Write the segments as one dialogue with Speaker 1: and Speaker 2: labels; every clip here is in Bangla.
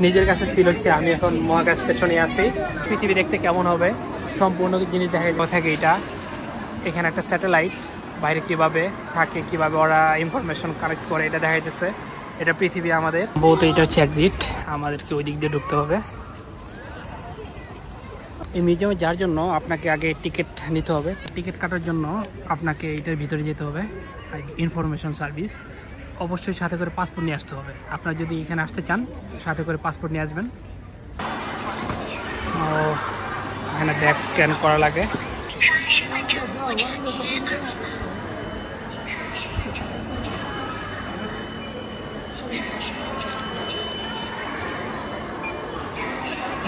Speaker 1: নিজের কাছে ফিল হচ্ছে আমি এখন মহাকাশ স্টেশনে আছি। পৃথিবী দেখতে কেমন হবে সম্পূর্ণ জিনিস দেখা থাকে। এটা এখানে একটা স্যাটেলাইট বাইরে কিভাবে থাকে, কিভাবে ওরা ইনফরমেশন কালেক্ট করে এটা দেখাইতেছে। এটা পৃথিবী আমাদের বলতে এটা হচ্ছে এক্সিট, আমাদেরকে ওই দিক দিয়ে ঢুকতে হবে। এই মিউজিয়ামে যাওয়ার জন্য আপনাকে আগে টিকিট নিতে হবে। টিকিট কাটার জন্য আপনাকে এটার ভিতরে যেতে হবে, ইনফরমেশন সার্ভিস। অবশ্যই সাথে করে পাসপোর্ট নিয়ে আসতে হবে। আপনারা যদি এখানে আসতে চান সাথে করে পাসপোর্ট নিয়ে আসবেন। এখানে ব্যাগ স্ক্যান করা লাগে।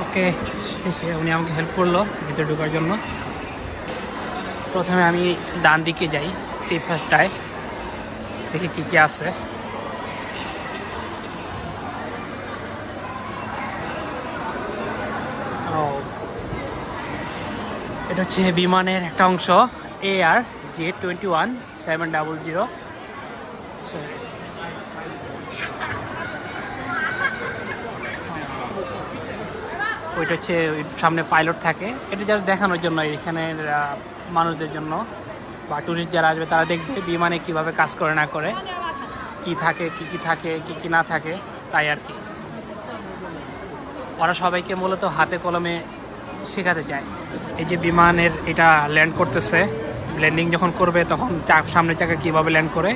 Speaker 1: ওকে, উনি আমাকে হেল্প করলো ভিতরে ঢোকার জন্য। প্রথমে আমি ডান দিকে যাই, এই ফার্স্টটায় দেখি কি কি আছে। এটা হচ্ছে বিমানের একটা অংশ, ARJ21700। ওইটা হচ্ছে সামনে পাইলট থাকে। এটা যারা দেখানোর জন্য এখানের মানুষদের জন্য বা টুরিস্ট যারা আসবে তারা দেখবে বিমানে কিভাবে কাজ করে না করে, কি থাকে কি না থাকে, তাই আর কি। ওরা সবাইকে মূলত হাতে কলমে শেখাতে চায়। এই যে বিমানের এটা ল্যান্ড করতেছে, ল্যান্ডিং যখন করবে তখন সামনের চাকা কিভাবে ল্যান্ড করে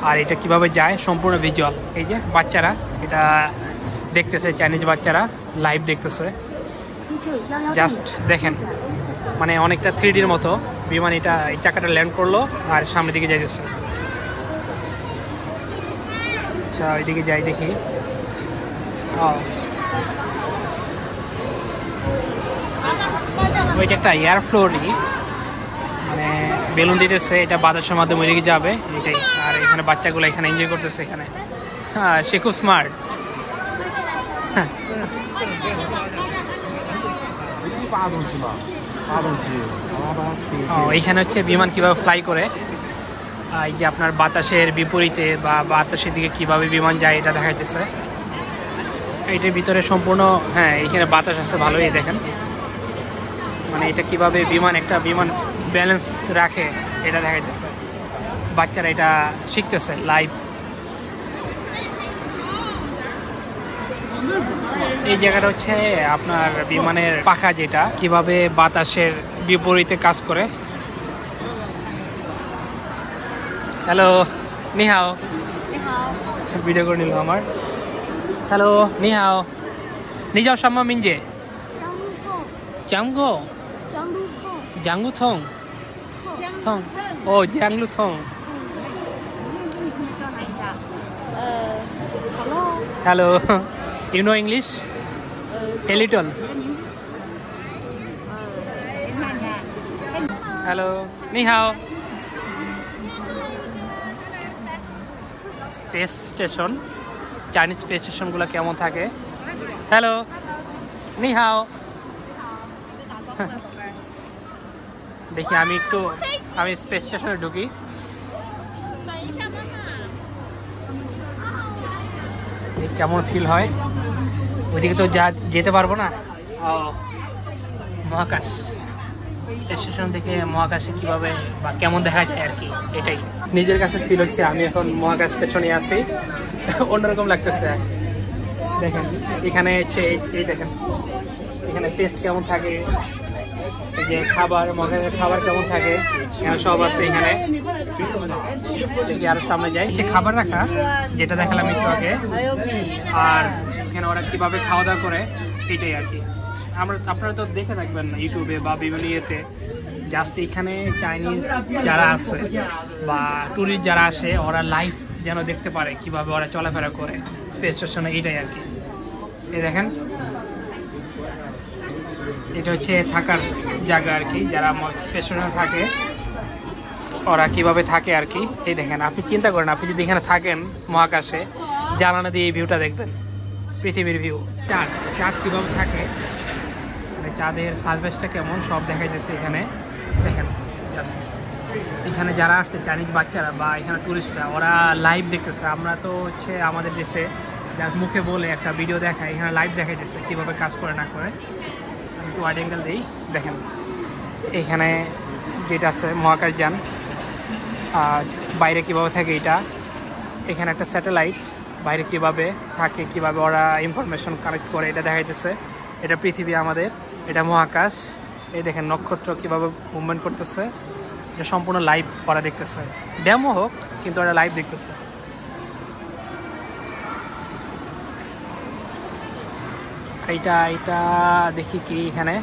Speaker 1: আর এটা কিভাবে যায় সম্পূর্ণ ভিজুয়াল। এই যে বাচ্চারা এটা দেখতেছে, চাইনিজ বাচ্চারা লাইভ দেখতেছে। জাস্ট দেখেন, মানে অনেকটা 3Dর মতো বিমান। এটা এই চাকাটা ল্যান্ড করলো আর সামনের দিকে যাইতেছে। আচ্ছা, ওইদিকে যাই দেখি। ওইটা একটা এয়ার ফ্লোরই, মানে বেলুন দিতেছে, এটা বাতাসের মাধ্যমে ওইদিকে যাবে এটাই। আর এখানে বাচ্চাগুলো এখানে এনজয় করতেছে এখানে। হ্যাঁ, সে খুব স্মার্ট। এইখানে হচ্ছে বিমান কিভাবে ফ্লাই করে, এই যে আপনার বাতাসের বিপরীতে বা বাতাসের দিকে কিভাবে বিমান যায় এটা দেখাইতেছে। এইটার ভিতরে সম্পূর্ণ, হ্যাঁ এইখানে বাতাস আছে ভালোই, দেখেন মানে এটা কিভাবে একটা বিমান ব্যালেন্স রাখে এটা দেখাইতেছে। বাচ্চারা এটা শিখতেছে লাইভ। এই জায়গাটা হচ্ছে আপনার বিমানের পাখা, যেটা কিভাবে বাতাসের বিপরীতে কাজ করে। হ্যালো, নিহাও। ভিডিও করে নিল আমার। হ্যালো, নিহাও। নিজাও সাম্মা মিনজে জাংগো জাংগু থং থং ও জাংলু থং। Hello, you know English? A little. Hello, ni hao. Space station, Chinese space station গুলো কেমন থাকে? Hello, ni hao. দেখি আমি স্পেস স্টেশনে ঢুকি। কেমন ফিল হয়, ওইদিকে তো যেতে পারবো না। মহাকাশ স্পেস স্টেশন থেকে মহাকাশে কিভাবে বা কেমন দেখা যায় আর কি, এটাই নিজের কাছে ফিল হচ্ছে। আমি এখন মহাকাশ স্টেশনে আছি, অন্যরকম লাগতেছে। দেখেন এখানে হচ্ছে এই দেখেন এখানে টেস্ট কেমন থাকে, এই যে খাবার, মহাকাশের খাবার কেমন থাকে, এখানে সব আছে। এখানে আরো সামনে যাই, যে খাবার রাখা যেটা দেখালাম একটু আগে, আর এখানে ওরা কিভাবে খাওয়া দাওয়া করে এটাই আর কি। আপনারা তো দেখে থাকবেন না ইউটিউবে বা বিভিন্ন ইয়েতে। জাস্ট এখানে চাইনিজ যারা আছে বা ট্যুরিস্ট যারা আসে ওরা লাইভ যেন দেখতে পারে কিভাবে ওরা চলাফেরা করে স্পেস স্টেশনে, এটাই আর কি। এই দেখেন এটা হচ্ছে থাকার জায়গা আর কি, যারা স্পেস স্টেশনে থাকে ওরা কিভাবে থাকে আর কি। এই দেখেন, আপনি চিন্তা করেন, আপনি যদি এখানে থাকেন মহাকাশে, জানালা দিয়ে এই ভিউটা দেখবেন, পৃথিবীর ভিউ। চাঁদ কিভাবে থাকে, মানে চাঁদের সার্ভিসটা কেমন সব দেখাইতেছে এখানে। দেখেন জাস্ট এখানে যারা আসছে চাইনিজ বাচ্চারা বা এখানে টুরিস্টরা, ওরা লাইভ দেখতেছে। আমরা তো হচ্ছে আমাদের দেশে যার মুখে বলে একটা ভিডিও দেখায়, এখানে লাইভ দেখাইতেছে কীভাবে কাজ করে না করে। আমি একটু ওয়াইড অ্যাঙ্গেল দিই, দেখেন এখানে যেটা আছে মহাকাশযান, আর বাইরে কীভাবে থাকে এটা, এখানে একটা স্যাটেলাইট বাইরে কিভাবে থাকে, কিভাবে ওরা ইনফরমেশন কালেক্ট করে এটা দেখাইতেছে। এটা পৃথিবী আমাদের, এটা মহাকাশ। এই দেখেন নক্ষত্র কিভাবে মুভমেন্ট করতেছে, এটা সম্পূর্ণ লাইভ করা দেখতেছে। ডেমো হোক কিন্তু ওরা লাইভ দেখতেছে। এটা দেখি কি এখানে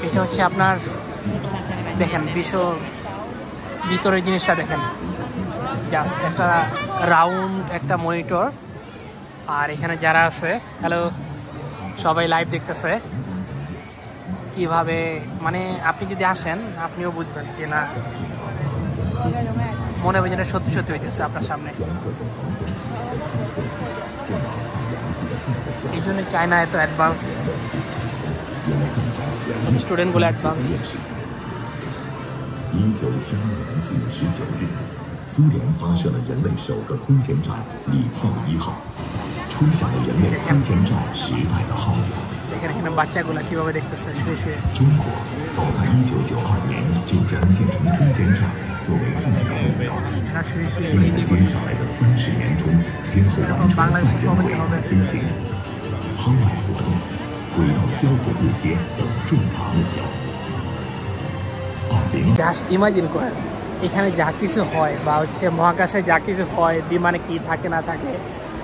Speaker 1: এটা হচ্ছে আপনার দেখেন বিশ্ব ভিতরের জিনিসটা দেখেন, জাস্ট একটা রাউন্ড একটা মনিটর। আর এখানে যারা আছে হ্যালো সবাই লাইভ দেখতেছে কিভাবে, মানে আপনি যদি আসেন আপনিও বুঝবেন যে না মনে হবে যেটা সত্যি সত্যি হইতেছে আপনার সামনে। এই জন্য চায়না এত অ্যাডভান্স, স্টুডেন্টগুলো অ্যাডভান্স।
Speaker 2: 1972年4月19日，苏联发射了人类首个空间站“礼炮1号”，吹响了人类空间站时代的号角。
Speaker 1: এখানে বাচ্চাগুলো কিভাবে দেখতেছে শুয়ে শুয়ে।
Speaker 2: 中国早在1992年就将建成空间站作为重要目标。为了接下来的30年中，先后完成载人轨道飞行、舱外活动、轨道交会对接等重大目标。
Speaker 1: জাস্ট ইমাজিন করেন এখানে যা কিছু হয় বা হচ্ছে মহাকাশে যা কিছু হয়, বিমানে কি থাকে না থাকে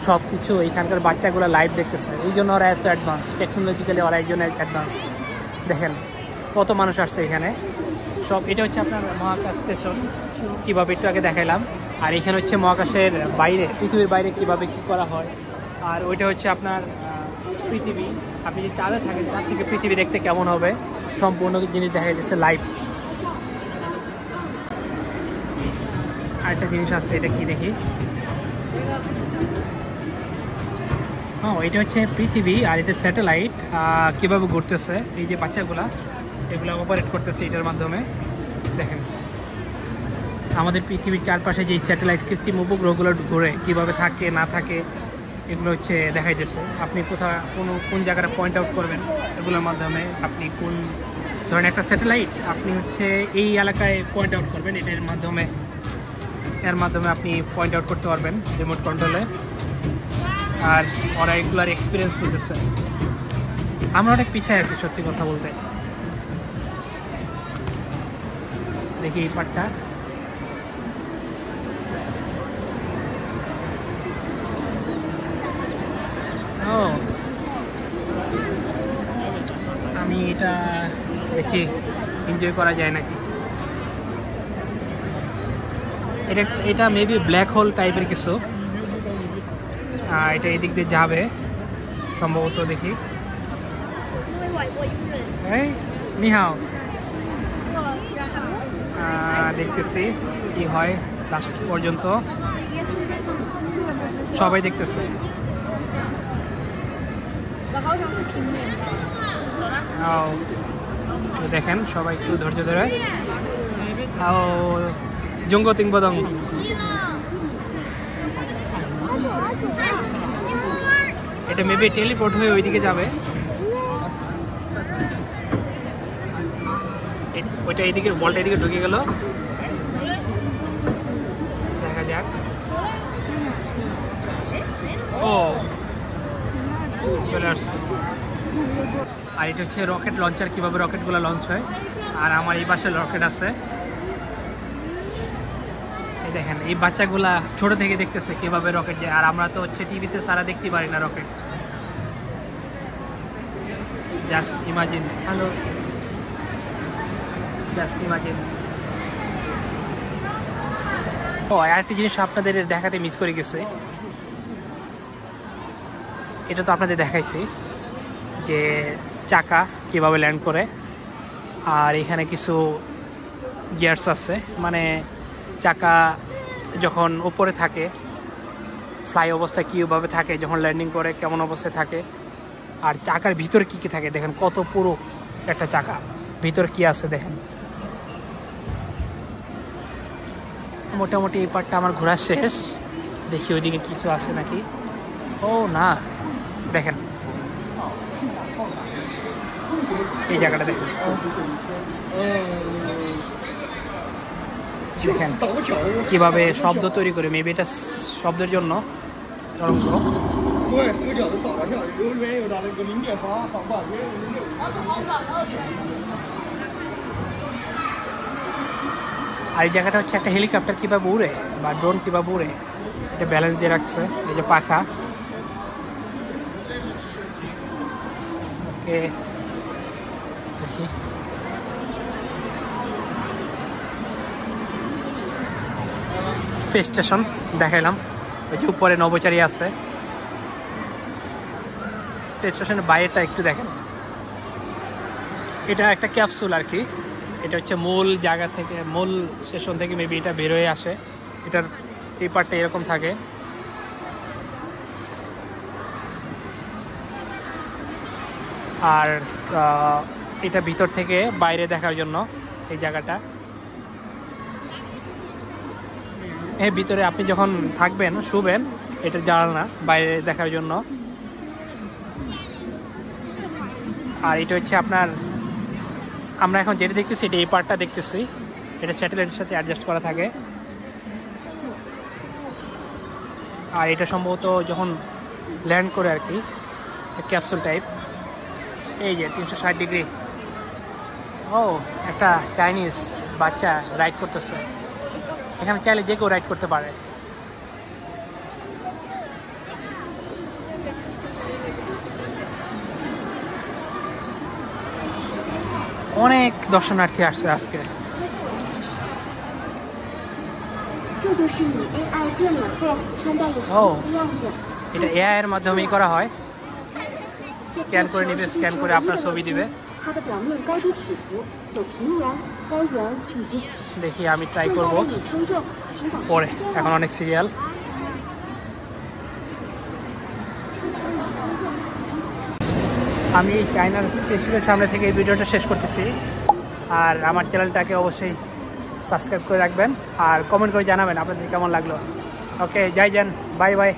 Speaker 1: সব কিছু এখানকার বাচ্চাগুলো লাইভ দেখতেছে। এই জন্য ওরা এত অ্যাডভান্স, টেকনোলজিক্যালি ওরা এই জন্য অ্যাডভান্স। দেখেন কত মানুষ আসছে এখানে সব। এটা হচ্ছে আপনার মহাকাশ স্টেশন, কীভাবে একটু আগে দেখাইলাম। আর এখানে হচ্ছে মহাকাশের বাইরে, পৃথিবীর বাইরে কীভাবে কী করা হয়। আর ওইটা হচ্ছে আপনার পৃথিবী, আপনি যে চাঁদে থাকেন তার থেকে পৃথিবী দেখতে কেমন হবে সম্পূর্ণ জিনিস দেখা যাচ্ছে লাইভ। আরেকটা জিনিস আছে, এটা কি দেখি, এটা হচ্ছে পৃথিবী আর এটা স্যাটেলাইট কীভাবে ঘুরতেছে। এই যে বাচ্চাগুলা এগুলো অপারেট করতেছে এটার মাধ্যমে। দেখেন আমাদের পৃথিবীর চারপাশে যে স্যাটেলাইট কৃত্রিম উপগ্রহগুলো ঘুরে কীভাবে থাকে না থাকে এগুলো হচ্ছে দেখাইতেছে। আপনি কোন জায়গাটা পয়েন্ট আউট করবেন এগুলোর মাধ্যমে, আপনি কোন ধরনের একটা স্যাটেলাইট আপনি হচ্ছে এই এলাকায় পয়েন্ট আউট করবেন, এটার মাধ্যমে আপনি পয়েন্ট আউট করতে পারবেন রিমোট কন্ট্রোলে। আর ওরা এগুলার এক্সপিরিয়েন্স নিতেছে। আমরা অনেক পিছিয়ে আছি সত্যি কথা বলতে। দেখি এই পার্টটা, আমি এটা দেখি এনজয় করা যায় নাকি। এটা মেবি ব্ল্যাক হোল টাইপের কিছু, এটা এদিক দিয়ে যাবে সম্ভবত। দেখি এই নিহাও দেখতেছি কি হয় লাস্ট পর্যন্ত, সবাই দেখতেছে। দেখেন সবাই একটু ধৈর্য ধরে। জঙ্গ তিংবদং এটা মেবি টেলিপোর্ট হয়ে ওইদিকে যাবে। ওইটা এইদিকে, বলটা এদিকে ঢুকে গেল, দেখা যাক। ও চলে আসছে। আর এটা হচ্ছে রকেট লঞ্চার, কীভাবে রকেটগুলো লঞ্চ হয়। আর আমার এই পাশে রকেট আছে। এই দেখেন এই বাচ্চাগুলা ছোট থেকে দেখতেছে কিভাবে রকেট যায়। আর আমরা তো হচ্ছে টিভিতে সারা দেখতে পারি না rocket. Just imagine, hello just imagine. আরেকটা জিনিস আপনাদের দেখাতে মিস করে গেছে, এটা তো আপনাদের দেখাইছি যে চাকা কিভাবে ল্যান্ড করে। আর এখানে কিছু গিয়ার্স আছে, মানে চাকা যখন উপরে থাকে ফ্লাই অবস্থায় কীভাবে থাকে, যখন ল্যান্ডিং করে কেমন অবস্থায় থাকে। আর চাকার ভিতরে কী কী থাকে দেখেন, কত পুরো একটা চাকা। ভিতর কি আছে দেখেন। মোটামুটি এই পার্টটা আমার ঘোরা শেষ। দেখি ওইদিকে কিছু আছে নাকি। ও না, দেখেন এই জায়গাটা দেখেন, দেখেন কিভাবে শব্দ তৈরি করে। মেবি এটা শব্দের জন্য তরঙ্গ। আর এই জায়গাটা হচ্ছে একটা হেলিকপ্টার কিভাবে উড়ে বা ড্রোন কিভাবে উড়ে, এটা ব্যালেন্স দিয়ে রাখছে। এই যে পাখা। ওকে, দেখি স্পেস স্টেশন দেখাইলাম। ওই যে উপরে নভোচারী আছে। স্পেস স্টেশনের বাইরেটা একটু দেখেন। এটা একটা ক্যাপসুল আর কি। এটা হচ্ছে মূল জায়গা থেকে, মূল স্টেশন থেকে মেবি এটা বের হয়ে আসে। এটার এই পার্টটা এরকম থাকে। আর এটা ভিতর থেকে বাইরে দেখার জন্য এই জায়গাটা। এর ভিতরে আপনি যখন থাকবেন, শুবেন, এটা জানালা বাইরে দেখার জন্য। আর এটা হচ্ছে আপনার, আমরা এখন যেটা দেখতেছি এটা এই পার্টটা দেখতেছি। এটা স্যাটেলাইটের সাথে অ্যাডজাস্ট করা থাকে। আর এটা সম্ভবত যখন ল্যান্ড করে আর কি, ক্যাপসুল টাইপ। এই যে 360 ডিগ্রি। ও, একটা চাইনিজ বাচ্চা রাইড করতেছে। এখানে চাইলে যে কেউ রাইড করতে পারে। অনেক দর্শনার্থী আসছে আজকে। ও, এটা এআই এর মাধ্যমেই করা হয়। স্ক্যান করে নিবে, স্ক্যান করে আপনার ছবি দিবে। দেখি, আমি ট্রাই করব পরে। এখন অনেক সিরিয়াল। আমি চায়নার স্পেসের সামনে থেকে এই ভিডিওটা শেষ করতেছি। আর আমার চ্যানেলটাকে অবশ্যই সাবস্ক্রাইব করে রাখবেন আর কমেন্ট করে জানাবেন আপনাদের কেমন লাগলো। ওকে, জয় জান, বাই বাই।